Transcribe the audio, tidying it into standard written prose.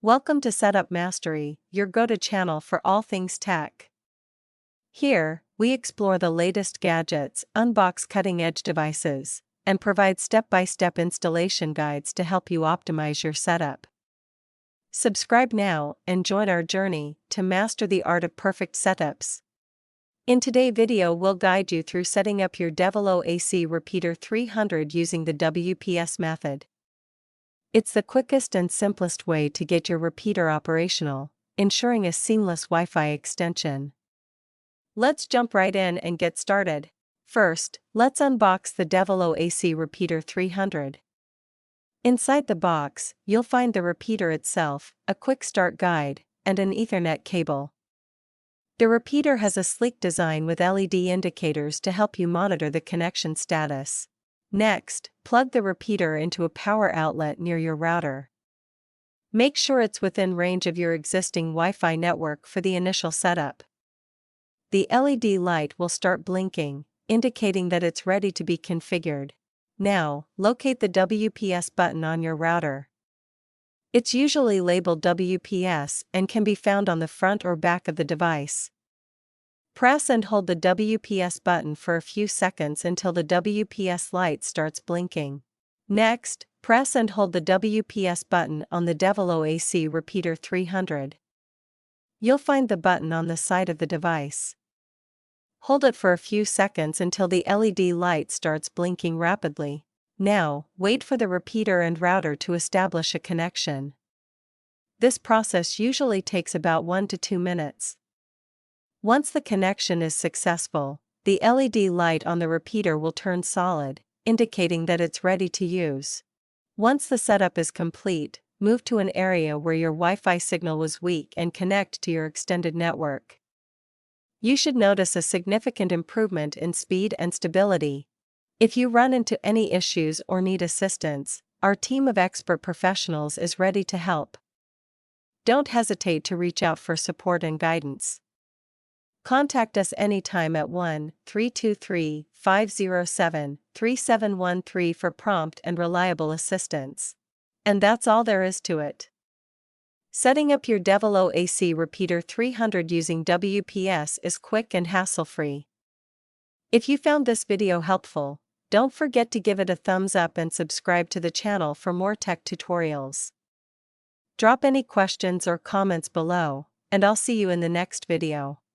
Welcome to Setup Mastery, your go-to channel for all things tech. Here, we explore the latest gadgets, unbox cutting-edge devices, and provide step-by-step installation guides to help you optimize your setup. Subscribe now and join our journey to master the art of perfect setups. In today's video, we'll guide you through setting up your Devolo AC Repeater 300 using the WPS method. It's the quickest and simplest way to get your repeater operational, ensuring a seamless Wi-Fi extension. Let's jump right in and get started. First, let's unbox the Devolo AC Repeater 300. Inside the box, you'll find the repeater itself, a quick start guide, and an Ethernet cable. The repeater has a sleek design with LED indicators to help you monitor the connection status. Next, plug the repeater into a power outlet near your router. Make sure it's within range of your existing Wi-Fi network for the initial setup. The LED light will start blinking, indicating that it's ready to be configured. Now, locate the WPS button on your router. It's usually labeled WPS and can be found on the front or back of the device. Press and hold the WPS button for a few seconds until the WPS light starts blinking. Next, press and hold the WPS button on the Devolo AC Repeater 300. You'll find the button on the side of the device. Hold it for a few seconds until the LED light starts blinking rapidly. Now, wait for the repeater and router to establish a connection. This process usually takes about 1 to 2 minutes. Once the connection is successful, the LED light on the repeater will turn solid, indicating that it's ready to use. Once the setup is complete, move to an area where your Wi-Fi signal was weak and connect to your extended network. You should notice a significant improvement in speed and stability. If you run into any issues or need assistance, our team of expert professionals is ready to help. Don't hesitate to reach out for support and guidance. Contact us anytime at 1-323-507-3713 for prompt and reliable assistance. And that's all there is to it. Setting up your Devolo AC Repeater 300 using WPS is quick and hassle-free. If you found this video helpful, don't forget to give it a thumbs up and subscribe to the channel for more tech tutorials. Drop any questions or comments below, and I'll see you in the next video.